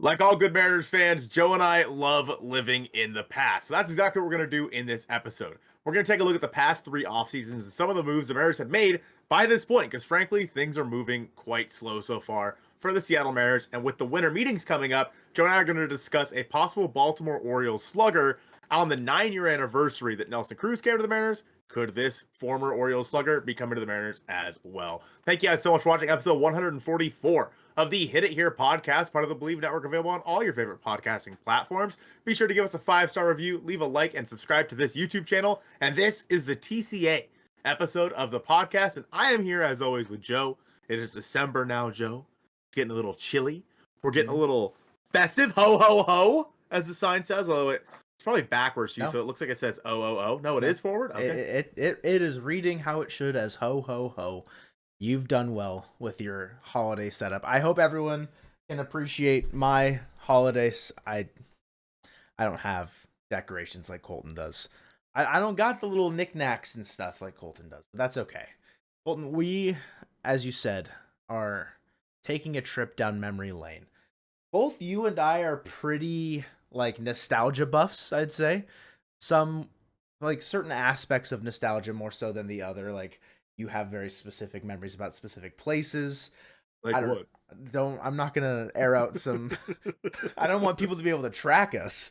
Like all good Mariners fans, Joe and I love living in the past. So that's exactly what we're going to do in this episode. We're going to take a look at the past three off seasons and some of the moves the Mariners have made by this point, because frankly, things are moving quite slow so far for the Seattle Mariners. And with the winter meetings coming up, Joe and I are going to discuss a possible Baltimore Orioles slugger on the 9-year anniversary that Nelson Cruz came to the Mariners. Could this former Orioles slugger be coming to the Mariners as well? Thank you guys so much for watching episode 144 of the Hit It Here podcast, part of the Bleav Network, available on all your favorite podcasting platforms. Be sure to give us a 5-star review, leave a like, and subscribe to this YouTube channel. And this is the TCA episode of the podcast, and I am here as always with Joe. It is December now, Joe. It's getting a little chilly. We're getting a little festive. Ho, ho, ho, as the sign says, although it's probably backwards, too, so it looks like it says O-O-O. No, it is forward? Okay. It is reading how it should as ho, ho, ho. You've done well with your holiday setup. I hope everyone can appreciate my holidays. I don't have decorations like Colton does. I don't got the little knickknacks and stuff like Colton does, but that's okay. Colton, we, as you said, are taking a trip down memory lane. Both you and I are pretty, like, nostalgia buffs, I'd say. Some, like, certain aspects of nostalgia more so than the other. Like, you have very specific memories about specific places. Like what? I'm not going to air out some... I don't want people to be able to track us.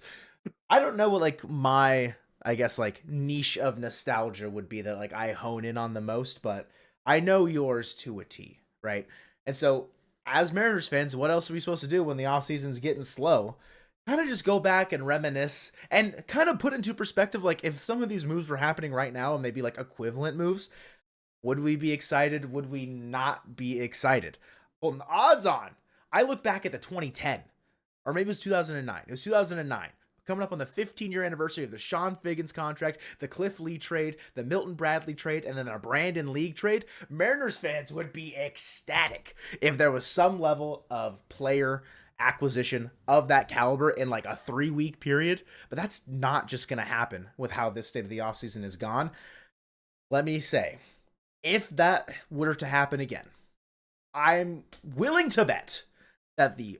I don't know what, like, my... I guess, like, niche of nostalgia would be that, like, I hone in on the most, but I know yours to a T, right? And so, as Mariners fans, what else are we supposed to do when the offseason's getting slow? Kind of just go back and reminisce and kind of put into perspective, like, if some of these moves were happening right now and maybe, like, equivalent moves, would we be excited? Would we not be excited? Well, the odds on, I look back at the 2010, or maybe it was 2009. It was 2009. Coming up on the 15-year anniversary of the Sean Figgins contract, the Cliff Lee trade, the Milton Bradley trade, and then our Brandon League trade. Mariners fans would be ecstatic if there was some level of player acquisition of that caliber in like a 3-week period. But that's not just going to happen with how this state of the offseason is gone. Let me say, if that were to happen again, I'm willing to bet that the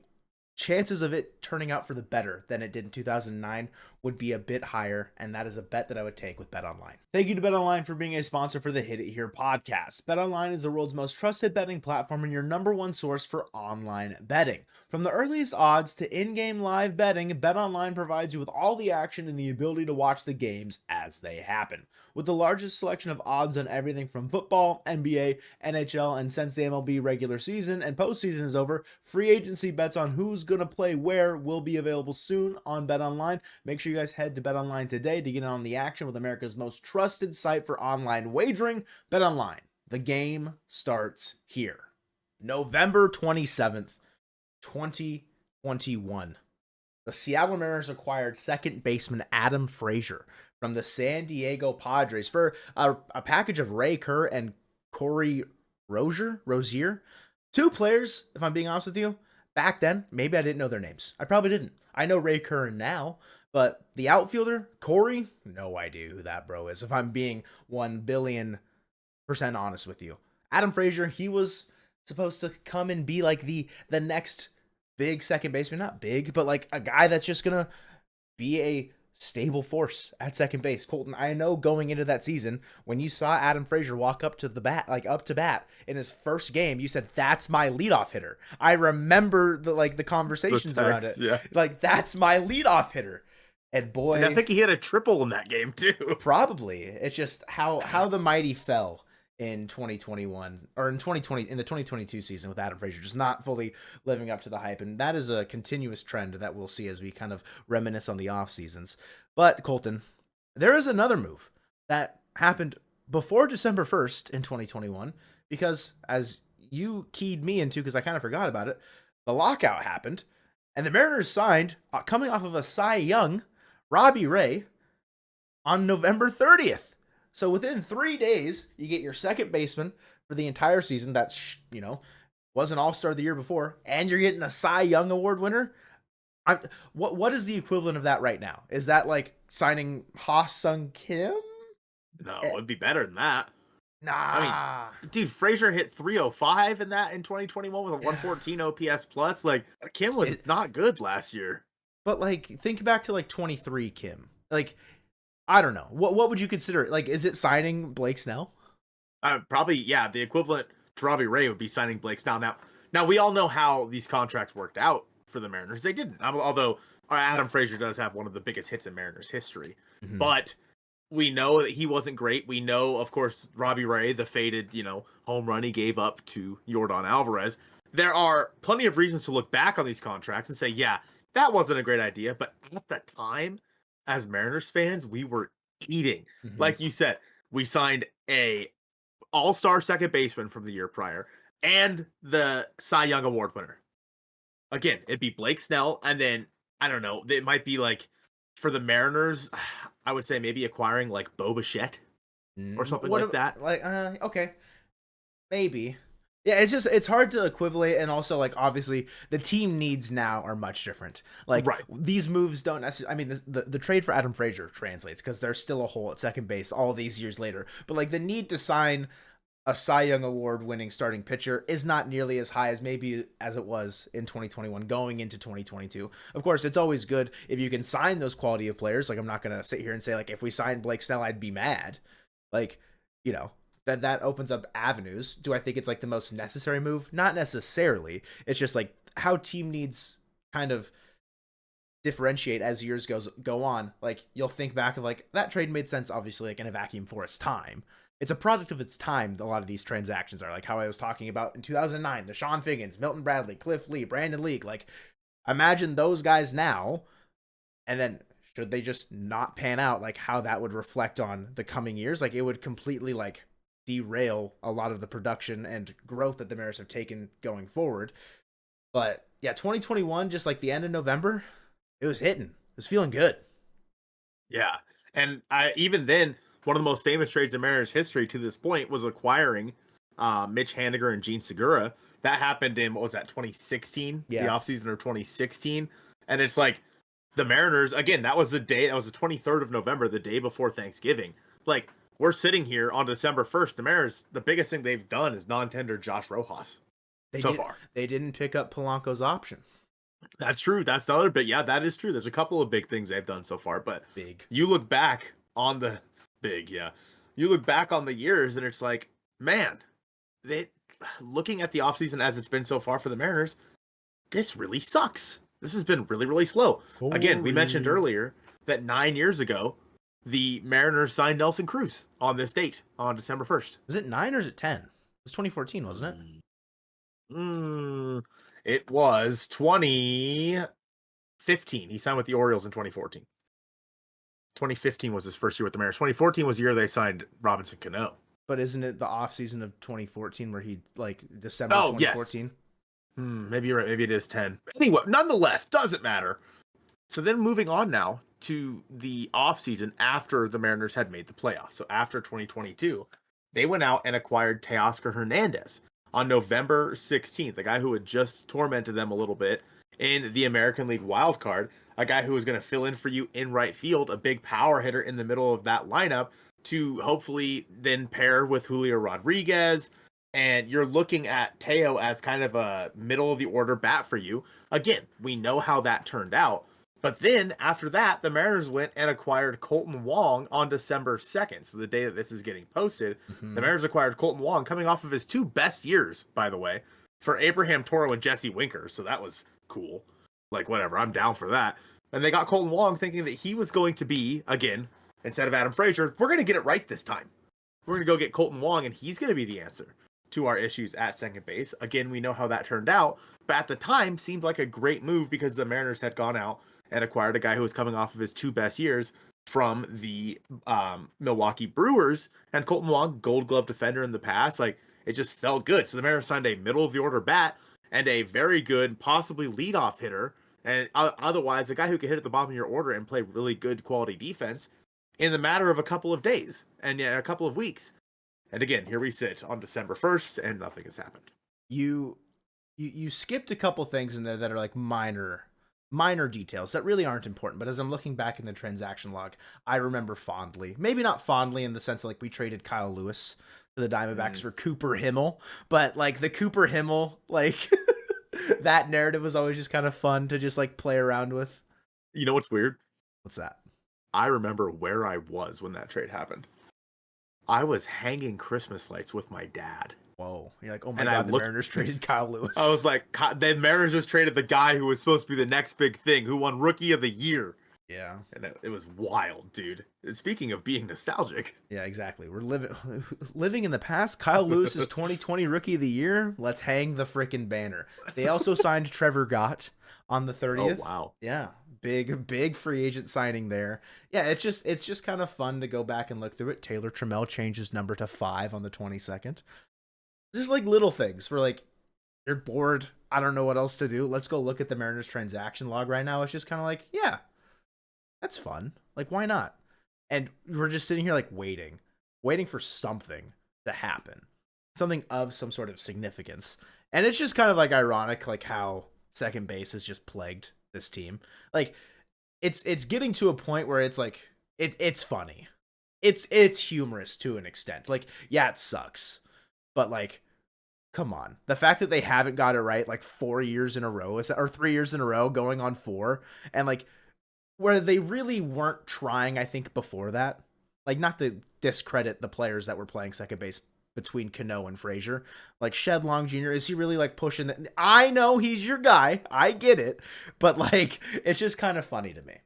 chances of it turning out for the better than it did in 2009 would be a bit higher, and that is a bet that I would take with BetOnline. Thank you to BetOnline for being a sponsor for the Hit It Here podcast. BetOnline is the world's most trusted betting platform and your #1 source for online betting. From the earliest odds to in-game live betting, BetOnline provides you with all the action and the ability to watch the games as they happen. With the largest selection of odds on everything from football, NBA, NHL, and since the MLB regular season and postseason is over, free agency bets on who's going to play where will be available soon on BetOnline. Make sure you guys head to BetOnline today to get in on the action with America's most trusted site for online wagering. BetOnline. The game starts here. November 27th, 2021. The Seattle Mariners acquired second baseman Adam Frazier from the San Diego Padres for a package of Ray Kerr and Corey Rozier. Two players, if I'm being honest with you, back then, maybe I didn't know their names. I probably didn't. I know Ray Kerr now, but the outfielder, Corey, no idea who that bro is, if I'm being 1,000,000,000% honest with you. Adam Frazier, he was supposed to come and be like the next big second baseman. Not big, but like a guy that's just going to be a stable force at second base. Colton, I know going into that season, when you saw Adam Frazier walk up to bat in his first game, you said, "That's my leadoff hitter." I remember the conversations around it. Yeah. Like, that's my leadoff hitter. And boy, and I think he hit a triple in that game too. Probably. It's just how the mighty fell in 2021 or in 2020 in the 2022 season with Adam Frazier, just not fully living up to the hype, and that is a continuous trend that we'll see as we kind of reminisce on the off seasons. But Colton, there is another move that happened before December 1st in 2021, because as you keyed me into, because I kind of forgot about it, the lockout happened and the Mariners signed, coming off of a Cy Young, Robbie Ray, on November 30th. So within 3 days, you get your second baseman for the entire season that, was an all-star the year before, and you're getting a Cy Young Award winner. What is the equivalent of that right now? Is that like signing Ha Sung Kim? No, it'd be better than that. I mean, Nah. dude, Frazier hit 305 in 2021 with a 114 OPS plus. Like Kim was It, not good last year. but like, think back to like 23 Kim. Like, I don't know. What would you consider it? Like, is it signing Blake Snell? Probably, yeah, the equivalent to Robbie Ray would be signing Blake Snell. Now we all know how these contracts worked out for the Mariners. They didn't, although Adam Frazier does have one of the biggest hits in Mariners history. Mm-hmm. But we know that he wasn't great. We know, of course, Robbie Ray, the faded, home run he gave up to Yordan Alvarez. There are plenty of reasons to look back on these contracts and say, yeah, that wasn't a great idea. But at the time, as Mariners fans, we were eating. Mm-hmm. Like you said, we signed a all-star second baseman from the year prior and the Cy Young Award winner. Again, it'd be Blake Snell, and then I don't know, it might be like for the Mariners, I would say maybe acquiring like Bo Bichette or something like that. Like, okay, maybe. Yeah, it's hard to equivalent, and also like obviously the team needs now are much different. Like Right. these moves don't necessarily. I mean, the trade for Adam Frazier translates because there's still a hole at second base all these years later. But like the need to sign a Cy Young Award winning starting pitcher is not nearly as high as maybe as it was in 2021 going into 2022. Of course, it's always good if you can sign those quality of players. Like I'm not going to sit here and say like if we signed Blake Snell, I'd be mad. Like, that opens up avenues. Do I think it's like the most necessary move? Not necessarily. It's just like how team needs kind of differentiate as years go on. Like you'll think back of like that trade made sense obviously like in a vacuum for its time. It's a product of its time. A lot of these transactions are like how I was talking about in 2009, the Sean Figgins, Milton Bradley, Cliff Lee, Brandon League. Like imagine those guys now, and then should they just not pan out, like how that would reflect on the coming years. Like it would completely like derail a lot of the production and growth that the Mariners have taken going forward. But yeah, 2021, just like the end of November, it was hitting. It was feeling good. Yeah. And even then, one of the most famous trades in Mariners history to this point was acquiring Mitch Haniger and Gene Segura. That happened in, what was that, 2016? Yeah. The offseason of 2016. And it's like the Mariners, again, that was the 23rd of November, the day before Thanksgiving. Like, we're sitting here on December 1st. The Mariners, the biggest thing they've done is non-tender Josh Rojas far. They didn't pick up Polanco's option. That's true. That's the other bit. Yeah, that is true. There's a couple of big things they've done so far, but Big. you look back on the big, yeah. You look back on the years and it's like, man, looking at the offseason as it's been so far for the Mariners, this really sucks. This has been really, really slow. Again, we mentioned earlier that 9 years ago, the Mariners signed Nelson Cruz on this date, on December 1st. Was it 9 or is it 10? It was 2014, wasn't it? It was 2015. He signed with the Orioles in 2014. 2015 was his first year with the Mariners. 2014 was the year they signed Robinson Cano. But isn't it the offseason of 2014 where he, like, December 2014? Yes. Maybe you're right. Maybe it is 10. Anyway, nonetheless, doesn't matter. So then moving on now to the offseason after the Mariners had made the playoffs. So after 2022, they went out and acquired Teoscar Hernandez on November 16th, a guy who had just tormented them a little bit in the American League wild card, a guy who was going to fill in for you in right field, a big power hitter in the middle of that lineup to hopefully then pair with Julio Rodriguez. And you're looking at Teo as kind of a middle of the order bat for you. Again, we know how that turned out. But then after that, the Mariners went and acquired Colton Wong on December 2nd. So the day that this is getting posted, the Mariners acquired Colton Wong coming off of his two best years, by the way, for Abraham Toro and Jesse Winker. So that was cool. Like, whatever, I'm down for that. And they got Colton Wong thinking that he was going to be, again, instead of Adam Frazier, we're going to get it right this time. We're going to go get Colton Wong, and he's going to be the answer to our issues at second base. Again, we know how that turned out, but at the time seemed like a great move because the Mariners had gone out and acquired a guy who was coming off of his two best years from the Milwaukee Brewers, and Colton Wong, Gold Glove defender in the past. Like, it just felt good. So the Mariners signed a middle of the order bat and a very good, possibly leadoff hitter, and otherwise a guy who could hit at the bottom of your order and play really good quality defense in the matter of a couple of days and a couple of weeks. And again, here we sit on December 1st, and nothing has happened. You skipped a couple things in there that are like minor details that really aren't important. But as I'm looking back in the transaction log, I remember fondly, maybe not fondly in the sense that like we traded Kyle Lewis to the Diamondbacks for Cooper Himmel. But like the Cooper Himmel, like that narrative was always just kind of fun to just like play around with. You know what's weird? What's that? I remember where I was when that trade happened. I was hanging Christmas lights with my dad. Whoa. You're like, oh my And God, the Mariners traded Kyle Lewis. I was like, the Mariners just traded the guy who was supposed to be the next big thing, who won Rookie of the Year. Yeah. And it was wild, dude. Speaking of being nostalgic. Yeah, exactly. We're living in the past. Kyle Lewis is 2020 Rookie of the Year. Let's hang the freaking banner. They also signed Trevor Gott on the 30th. Oh, wow. Yeah. Big free agent signing there. Yeah, it's just kind of fun to go back and look through it. Taylor Trammell changed his number to 5 on the 22nd. Just like little things. We're like, you're bored. I don't know what else to do. Let's go look at the Mariners transaction log right now. It's just kind of like, yeah, that's fun. Like, why not? And we're just sitting here like waiting for something to happen. Something of some sort of significance. And it's just kind of like ironic, like how second base is just plagued this team. Like it's getting to a point where it's like it's funny. It's humorous to an extent. Like, yeah, it sucks. But like, come on. The fact that they haven't got it right like 4 years in a row, or 3 years in a row, going on 4, and like where they really weren't trying, I think, before that. Like, not to discredit the players that were playing second base between Cano and Frazier. Like, Shed Long Jr., is he really, like, pushing that? I know he's your guy. I get it. But, like, it's just kind of funny to me.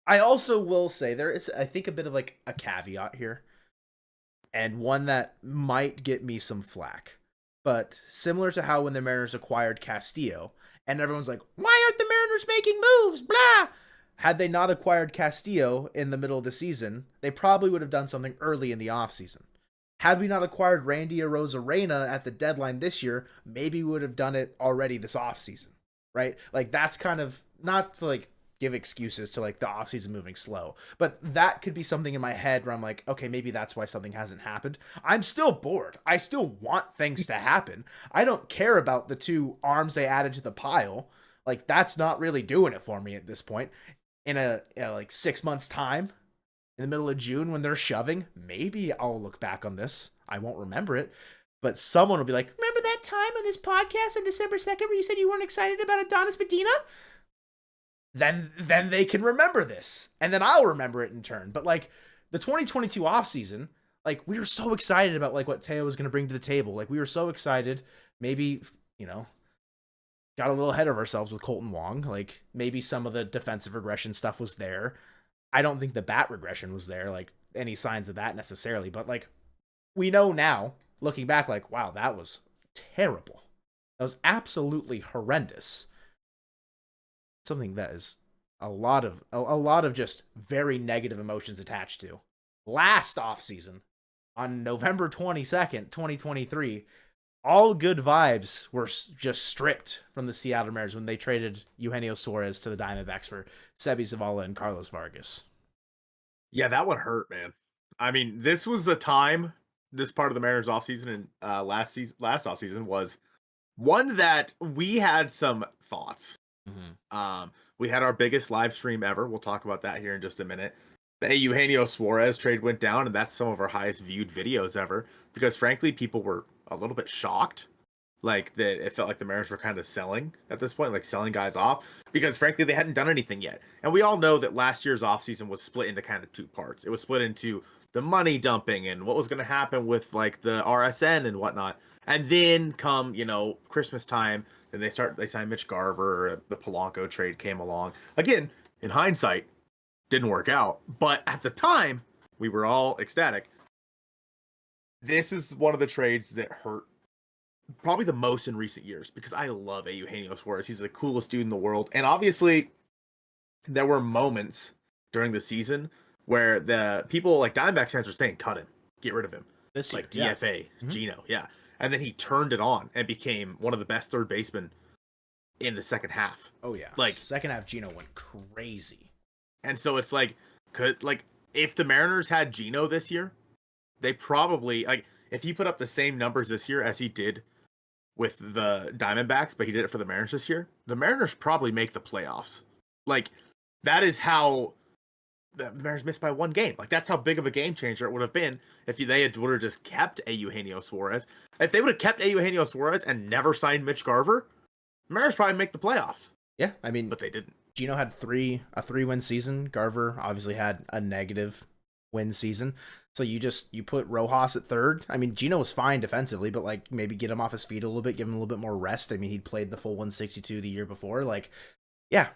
I also will say there is, I think, a bit of, like, a caveat here. And one that might get me some flack. But similar to how when the Mariners acquired Castillo, and everyone's like, why aren't the Mariners making moves? Blah! Had they not acquired Castillo in the middle of the season, they probably would have done something early in the offseason. Had we not acquired Randy Arozarena at the deadline this year, maybe we would have done it already this offseason, right? Like, that's kind of, not to like give excuses to like the offseason moving slow, but that could be something in my head where I'm like, okay, maybe that's why something hasn't happened. I'm still bored. I still want things to happen. I don't care about the 2 arms they added to the pile. Like, that's not really doing it for me at this point. In a like 6 months time, in the middle of June, when they're shoving, maybe I'll look back on this. I won't remember it, but someone will be like, remember that time on this podcast on December 2nd where you said you weren't excited about Adonis Medina? Then they can remember this, and then I'll remember it in turn. But like the 2022 offseason, like, we were so excited about like what Teo was going to bring to the table. Like, we were so excited. Maybe, you know, got a little ahead of ourselves with Colton Wong. Like, maybe some of the defensive regression stuff was there. I don't think the bat regression was there, like any signs of that necessarily. But like, we know now, looking back, like, wow, that was terrible. That was absolutely horrendous. Something that is a lot of just very negative emotions attached to. Last offseason, on November 22nd, 2023, all good vibes were just stripped from the Seattle Mariners when they traded Eugenio Suarez to the Diamondbacks for Sebi Zavala and Carlos Vargas. Yeah, that one hurt, man. I mean, this was a time, this part of the Mariners offseason and last offseason was one that we had some thoughts. Mm-hmm. We had our biggest live stream ever. We'll talk about that here in just a minute. The Eugenio Suarez trade went down, and that's some of our highest viewed videos ever, because frankly, people were a little bit shocked. Like, that it felt like the Mariners were kind of selling at this point, like selling guys off, because frankly, they hadn't done anything yet. And we all know that last year's offseason was split into kind of 2 parts. It was split into the money dumping and what was going to happen with like the RSN and whatnot. And then come, you know, Christmas time, then they signed Mitch Garver, the Polanco trade came along. Again, in hindsight, didn't work out. But at the time, we were all ecstatic. This is one of the trades that hurt probably the most in recent years, because I love Eugenio Suarez. He's the coolest dude in the world. And obviously, there were moments during the season where the people like Diamondbacks fans were saying, cut him, get rid of him. This like year, DFA, yeah. Gino, yeah. And then he turned it on and became one of the best third basemen in the second half. Oh yeah, like second half Gino went crazy. And so it's like, if the Mariners had Gino this year, they probably, like, if he put up the same numbers this year as he did with the Diamondbacks, but he did it for the Mariners this year, the Mariners probably make the playoffs. Like, that is how the Mariners missed by 1 game. Like, that's how big of a game changer it would have been if they would have just kept Eugenio Suarez. If they would have kept Eugenio Suarez and never signed Mitch Garver, the Mariners probably make the playoffs. Yeah, I mean, but they didn't. Gino had a 3-win season. Garver obviously had a negative win season. So you put Rojas at third. I mean, Gino was fine defensively, but like maybe get him off his feet a little bit, give him a little bit more rest. I mean, he'd played the full 162 the year before. Like, yeah,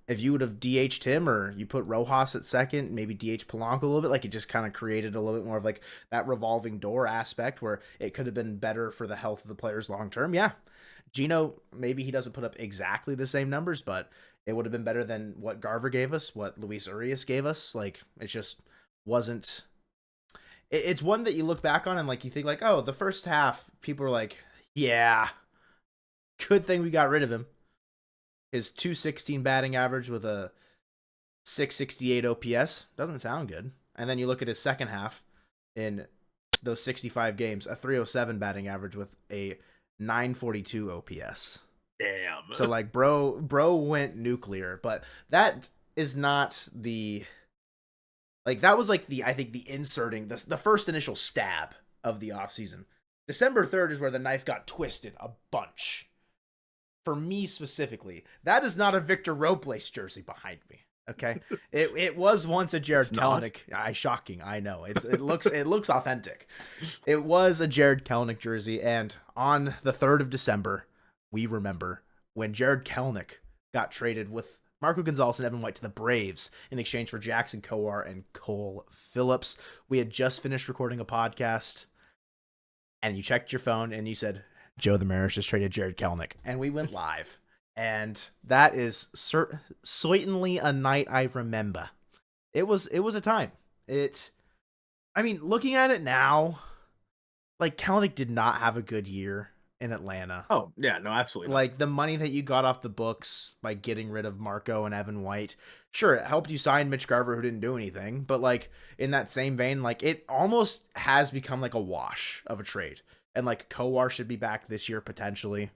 if you would have DH'd him or you put Rojas at second, maybe DH Polanco a little bit, like it just kind of created a little bit more of like that revolving door aspect where it could have been better for the health of the players long term. Yeah. Gino, maybe he doesn't put up exactly the same numbers, but it would have been better than what Garver gave us, what Luis Urias gave us. Like, it just wasn't. It's one that you look back on and like you think like, oh, the first half, people are like, yeah, good thing we got rid of him. His 216 batting average with a 668 OPS doesn't sound good. And then you look at his second half in those 65 games, a 307 batting average with a 942 OPS. Damn. So like bro went nuclear, but that is not the like that was like I think the inserting the first initial stab of the offseason. December 3rd is where the knife got twisted a bunch. For me specifically, that is not a Victor Robles jersey behind me. Okay, it was once a Jared Kelenic. Shocking, I know. It looks authentic. It was a Jared Kelenic jersey, and on the 3rd of December, we remember when Jared Kelenic got traded with Marco Gonzalez and Evan White to the Braves in exchange for Jackson Kowar and Cole Phillips. We had just finished recording a podcast, and you checked your phone and you said, Joe, the Mariners just traded Jared Kelenic, and we went live. And that is certainly a night I remember. It was a time. I mean, looking at it now, like Kelenic did not have a good year in Atlanta. Oh, yeah, no, absolutely not. Like the money that you got off the books by getting rid of Marco and Evan White, sure, it helped you sign Mitch Garver who didn't do anything, but like in that same vein, like it almost has become like a wash of a trade. And like Kowar should be back this year potentially.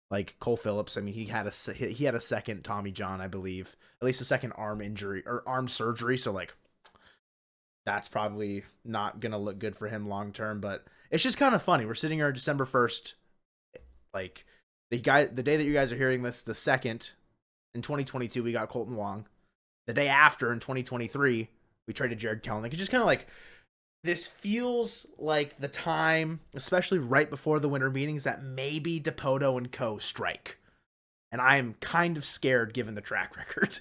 Like Cole Phillips, I mean, he had a second Tommy John, I believe, at least a second arm injury or arm surgery. So like, that's probably not gonna look good for him long term. But it's just kind of funny. We're sitting here December 1st, like the day that you guys are hearing this, the 2nd in 2022, we got Colton Wong. The day after in 2023, we traded Jared Kelenic. It's just kind of like. This feels like the time, especially right before the winter meetings, that maybe Dipoto and co strike. And I'm kind of scared given the track record.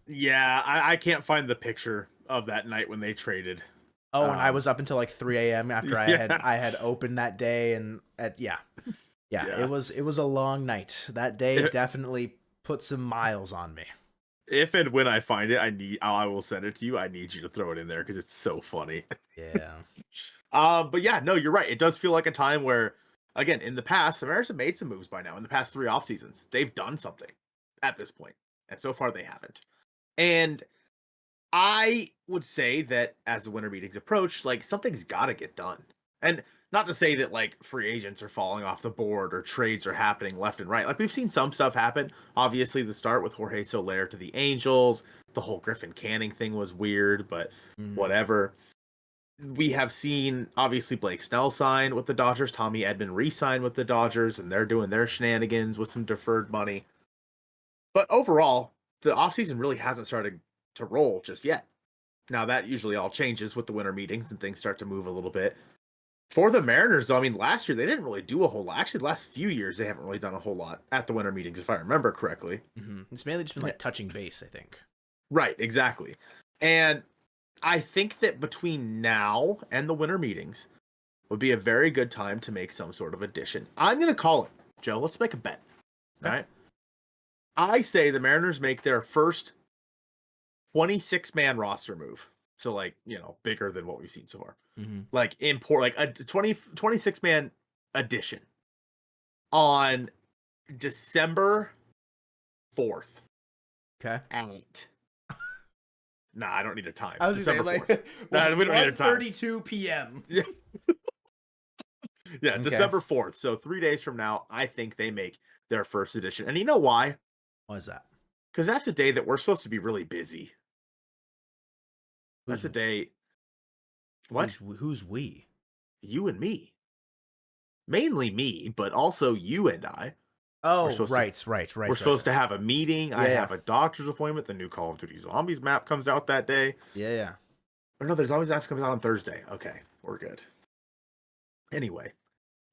Yeah, I can't find the picture of that night when they traded. Oh, and I was up until like 3 a.m. after I had opened that day, and yeah, it was a long night. That day definitely put some miles on me. If and when I find it, I will send it to you. I need you to throw it in there because it's so funny. Yeah. But yeah, no, you're right. It does feel like a time where, again, in the past, the Mariners have made some moves by now. In the past 3 off seasons, they've done something at this point, and so far they haven't. And I would say that as the winter meetings approach, like something's got to get done. And not to say that like free agents are falling off the board or trades are happening left and right. Like we've seen some stuff happen. Obviously, the start with Jorge Soler to the Angels, the whole Griffin Canning thing was weird, but whatever. We have seen obviously Blake Snell sign with the Dodgers, Tommy Edman re-sign with the Dodgers, and they're doing their shenanigans with some deferred money. But overall, the offseason really hasn't started to roll just yet. Now that usually all changes with the winter meetings and things start to move a little bit. For the Mariners, though, I mean, last year they didn't really do a whole lot. Actually, the last few years they haven't really done a whole lot at the winter meetings, if I remember correctly. Mm-hmm. It's mainly just been like touching base, I think. Right, exactly. And I think that between now and the winter meetings would be a very good time to make some sort of addition. I'm going to call it, Joe. Let's make a bet. Okay. All right. I say the Mariners make their first 26-man roster move. So like, bigger than what we've seen so far. Mm-hmm. Like like a 26-man addition on December 4th. Okay. At Nah, I don't need a time. I was December saying, 4th. Nah, we don't need a time. 1:32 p.m. Yeah. Yeah, Okay. December 4th. So 3 days from now, I think they make their first edition. And you know why? Why is that? Because that's a day that we're supposed to be really busy. That's a day. Who's, What? who's we? You and me. Mainly me, but also you and I. We're Oh, supposed to right. we're supposed to have a meeting. I Yeah. have a doctor's appointment. The new Call of Duty Zombies map comes out that day. Yeah. Or no, the Zombies map comes out on Thursday. Okay, we're good. Anyway,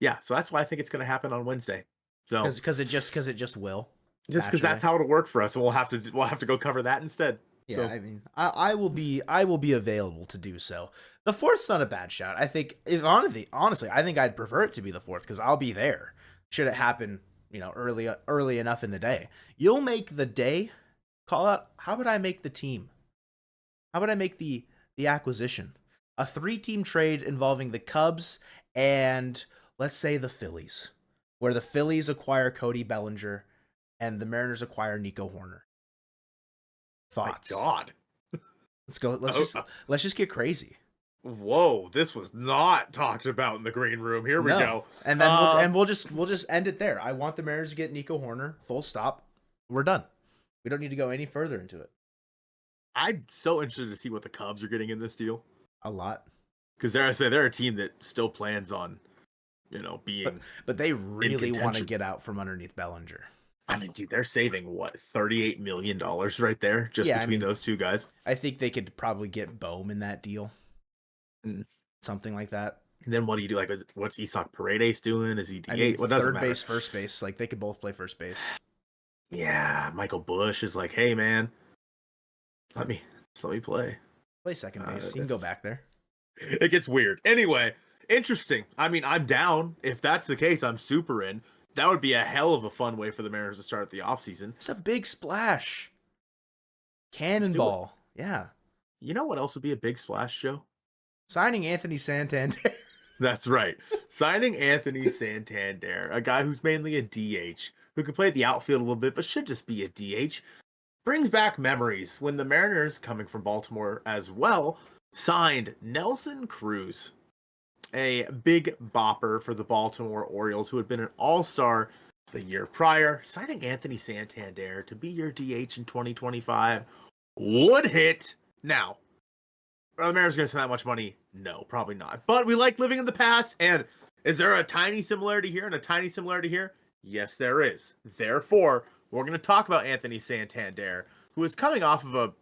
yeah, so that's why I think it's going to happen on Wednesday. So Because it just will. just because that's how it'll work for us, and we'll have to go cover that instead. Yeah, So I mean, I will be available to do so. The fourth's not a bad shout. I think, if honestly, I think I'd prefer it to be the fourth because I'll be there. Should it happen, early enough in the day, you'll make the day. Call out. How about I make the team? How about I make the acquisition? A 3-team trade involving the Cubs and let's say the Phillies, where the Phillies acquire Cody Bellinger and the Mariners acquire Nico Horner. Thoughts? my God. Let's go. Let's just get crazy. Whoa, this was not talked about in the green room. Here we go. And then we'll just end it there. I want the Mariners to get Nico Horner. Full stop. We're done. We don't need to go any further into it. I'm so interested to see what the Cubs are getting in this deal. A lot. Because they're a team that still plans on, being. But they really want to get out from underneath Bellinger. I mean, dude, they're saving what, $38 million right there just between those two guys. I think they could probably get Bohm in that deal. Something like that. And then what do you do? Like, what's Isak Paredes doing? Is he DH? I mean, what doesn't third matter. base, first base, like they could both play first base. Yeah, Michael Bush is like, hey man, let me play. Play second base. He can go back there. It gets weird. Anyway, interesting. I mean, I'm down. If that's the case, I'm super in. That would be a hell of a fun way for the Mariners to start the offseason. It's a big splash. Cannonball. Yeah. You know what else would be a big splash, Joe? Signing Anthony Santander. That's right. Signing Anthony Santander, a guy who's mainly a DH, who can play the outfield a little bit, but should just be a DH, brings back memories when the Mariners, coming from Baltimore as well, signed Nelson Cruz, a big bopper for the Baltimore Orioles, who had been an all-star the year prior. Signing Anthony Santander to be your DH in 2025 would hit. Now, are the Mariners going to spend that much money? No, probably not. But we like living in the past, and is there a tiny similarity here and a tiny similarity here? Yes, there is. Therefore, we're going to talk about Anthony Santander, who is coming off of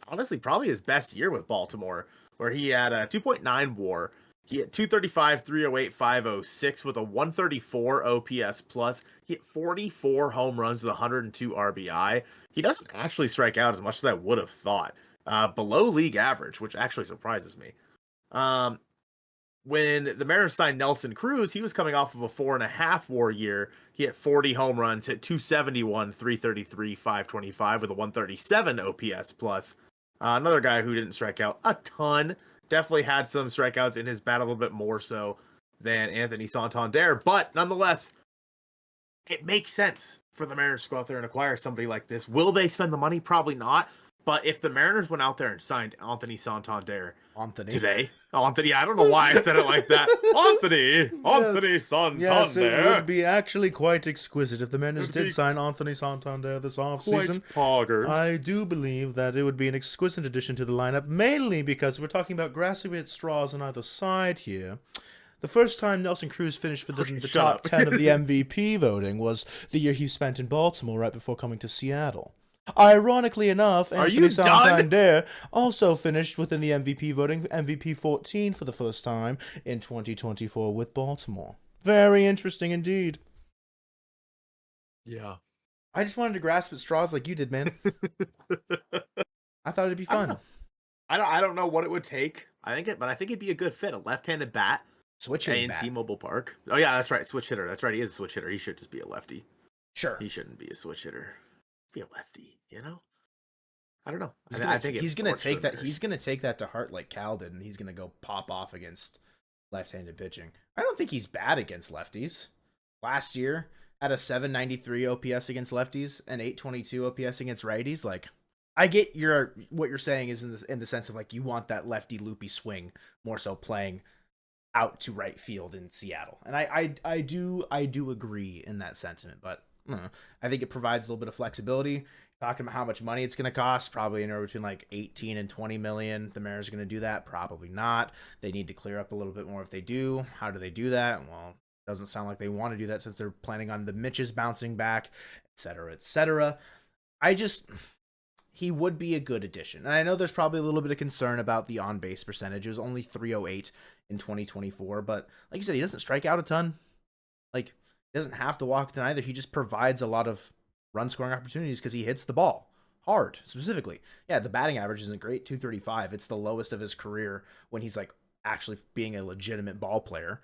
honestly, probably his best year with Baltimore, where he had a 2.9 WAR. He hit 235, 308, 506 with a 134 OPS plus. He hit 44 home runs with 102 RBI. He doesn't actually strike out as much as I would have thought. Below league average, which actually surprises me. When the Mariners signed Nelson Cruz, he was coming off of a 4.5 WAR year. He hit 40 home runs, hit 271, 333, 525 with a 137 OPS plus. Another guy who didn't strike out a ton. Definitely had some strikeouts in his bat, a little bit more so than Anthony Santander. But nonetheless, it makes sense for the Mariners to go out there and acquire somebody like this. Will they spend the money? Probably not. But if the Mariners went out there and signed Anthony Santander today, I don't know why I said it like that. Anthony Santander. Yes, it would be actually quite exquisite if the Mariners did sign Anthony Santander this offseason. I do believe that it would be an exquisite addition to the lineup, mainly because we're talking about grassy straws on either side here. The first time Nelson Cruz finished for the top 10 of the MVP voting was the year he spent in Baltimore right before coming to Seattle. Ironically enough, Anthony Santander also finished within the MVP voting, MVP 14 for the first time in 2024 with Baltimore. Very interesting indeed. Yeah. I just wanted to grasp at straws like you did, man. I thought it'd be fun. I don't know what it would take. I think it'd be a good fit. A left-handed bat. Switch hitting bat. T-Mobile Park. Oh yeah, that's right. Switch hitter. That's right. He is a switch hitter. He should just be a lefty. Sure. He shouldn't be a switch hitter. Be a lefty, I don't know. I think he's gonna take that. He's gonna take that to heart like Cal did, and he's gonna go pop off against left-handed pitching. I don't think he's bad against lefties. Last year, had a 793 OPS against lefties and 822 OPS against righties. Like, I get what you're saying is in the sense of like you want that lefty loopy swing more so playing out to right field in Seattle, and I do agree in that sentiment, but. I think it provides a little bit of flexibility. talking about how much money it's going to cost, probably anywhere between like 18 and 20 million. The Mariners are going to do that? Probably not. They need to clear up a little bit more if they do. How do they do that? Well, it doesn't sound like they want to do that since they're planning on the Mitches bouncing back, etc., etc. He would be a good addition. And I know there's probably a little bit of concern about the on-base percentage. It was only 308 in 2024, but like you said, he doesn't strike out a ton. Like, he doesn't have to walk a ton either. He just provides a lot of run scoring opportunities because he hits the ball hard, specifically. Yeah, the batting average isn't great, 235. It's the lowest of his career when he's like actually being a legitimate ball player.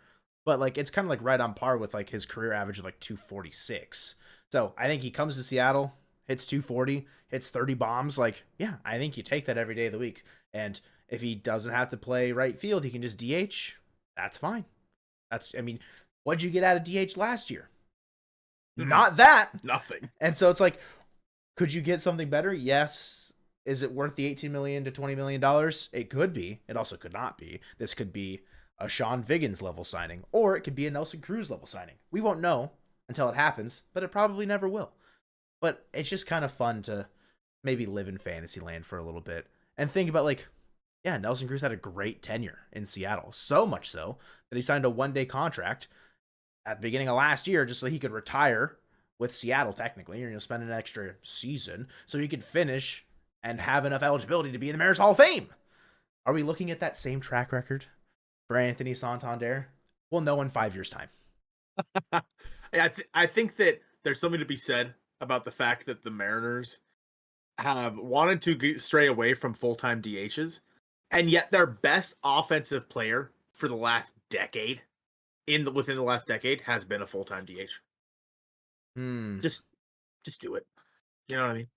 But like, it's kind of like right on par with like his career average of like 246. So I think he comes to Seattle, hits 240, hits 30 bombs. Like, yeah, I think you take that every day of the week. And if he doesn't have to play right field, he can just DH. That's fine. I mean, what'd you get out of DH last year? Not that. Nothing. And so it's like, could you get something better? Yes. Is it worth the $18 million to $20 million? It could be. It also could not be. This could be a Sean Viggins level signing, or it could be a Nelson Cruz level signing. We won't know until it happens, but it probably never will. But it's just kind of fun to maybe live in fantasy land for a little bit and think about, like, yeah, Nelson Cruz had a great tenure in Seattle. So much so that he signed a one-day contract at the beginning of last year just so he could retire with Seattle, technically. You're going to spend an extra season so he could finish and have enough eligibility to be in the Mariners Hall of Fame. Are we looking at that same track record for Anthony Santander? We'll know in 5 years' time. I think that there's something to be said about the fact that the Mariners have wanted to stray away from full-time DHs, and yet their best offensive player for the last decade, within the last decade, has been a full-time DH. Just do it. You know what I mean?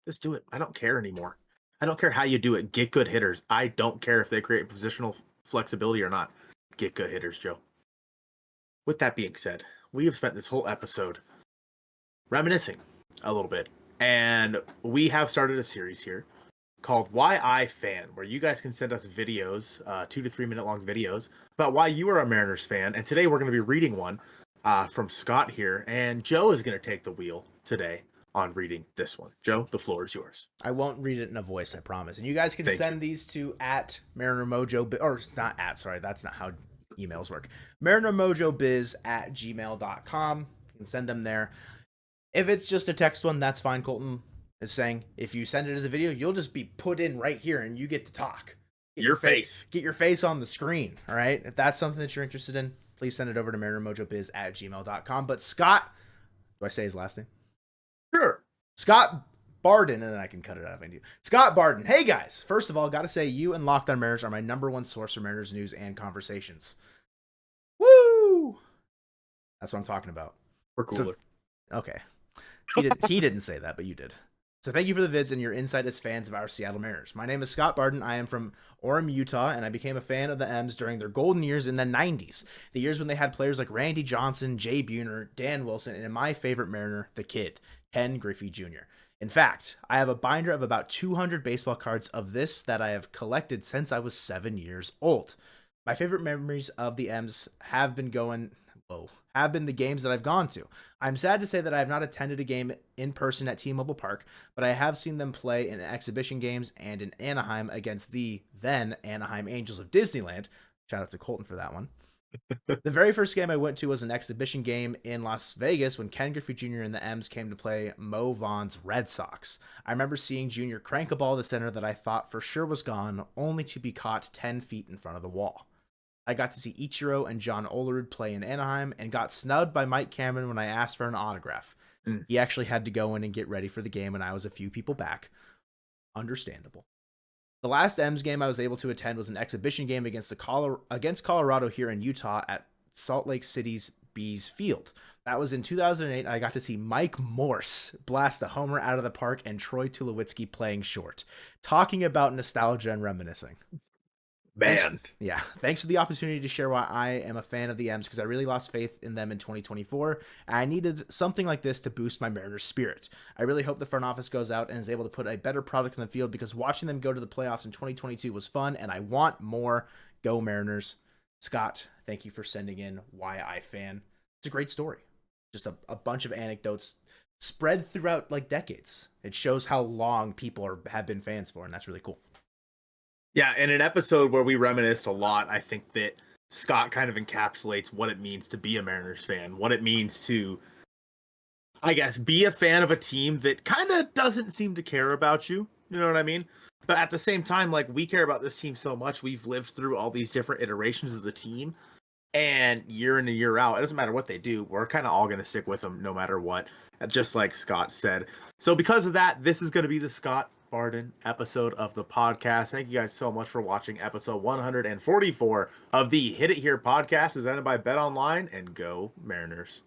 Just do it. I don't care anymore. I don't care how you do it. Get good hitters. I don't care if they create positional flexibility or not. Get good hitters, Joe. With that being said, we have spent this whole episode reminiscing a little bit, and we have started a series here called Why I Fan, where you guys can send us videos, 2 to 3 minute long videos about why you are a Mariners fan. And today we're going to be reading one from Scott here, and Joe is going to take the wheel today on reading this one. Joe, the floor is yours. I won't read it in a voice, I promise. And you guys can send these to at Mariner Mojo, or not at, sorry, that's not how emails work. Mariner Mojo Biz at gmail.com. You can send them there. If it's just a text one, that's fine. Colton is saying if you send it as a video, you'll just be put in right here and you get to talk. Get your face. Get your face on the screen. All right. If that's something that you're interested in, please send it over to marinermojobiz at gmail.com. But Scott, do I say his last name? Sure. Scott Barden, and then I can cut it out if I do. Scott Barden. Hey guys, first of all, got to say you and Locked On Mariners are my #1 source for Mariners news and conversations. Woo! That's what I'm talking about. We're cooler. Okay. He didn't say that, but you did. So thank you for the vids and your insight as fans of our Seattle Mariners. My name is Scott Barden. I am from Orem, Utah, and I became a fan of the M's during their golden years in the 90s. The years when they had players like Randy Johnson, Jay Buhner, Dan Wilson, and my favorite Mariner, the kid, Ken Griffey Jr. In fact, I have a binder of about 200 baseball cards of this that I have collected since I was 7 years old. My favorite memories of the M's have been the games that I've gone to. I'm sad to say that I have not attended a game in person at T-Mobile Park, but I have seen them play in exhibition games and in Anaheim against the then Anaheim Angels of Disneyland. Shout out to Colton for that one. The very first game I went to was an exhibition game in Las Vegas when Ken Griffey Jr. and the M's came to play Mo Vaughn's Red Sox. I remember seeing Jr. crank a ball to center that I thought for sure was gone, only to be caught 10 feet in front of the wall. I got to see Ichiro and John Olerud play in Anaheim and got snubbed by Mike Cameron when I asked for an autograph. He actually had to go in and get ready for the game, and I was a few people back. Understandable. The last M's game I was able to attend was an exhibition game against Colorado here in Utah at Salt Lake City's Bees Field. That was in 2008. I got to see Mike Morse blast a homer out of the park and Troy Tulowitzki playing short. Talking about nostalgia and reminiscing. Man. Thanks for the opportunity to share why I am a fan of the M's, because I really lost faith in them in 2024, and I needed something like this to boost my Mariners spirit. I really hope the front office goes out and is able to put a better product in the field, because watching them go to the playoffs in 2022 was fun, and I want more. Go Mariners. Scott, thank you for sending in Why I Fan. It's a great story. Just a bunch of anecdotes spread throughout like decades. It shows how long people have been fans for, and that's really cool. Yeah, in an episode where we reminisced a lot, I think that Scott kind of encapsulates what it means to be a Mariners fan, what it means to, I guess, be a fan of a team that kind of doesn't seem to care about you. You know what I mean? But at the same time, like, we care about this team so much. We've lived through all these different iterations of the team, and year in and year out, it doesn't matter what they do. We're kind of all going to stick with them no matter what, just like Scott said. So because of that, this is going to be the Scott Barden episode of the podcast. Thank you guys so much for watching episode 144 of the Hit It Here podcast, presented by Bet Online, and go Mariners.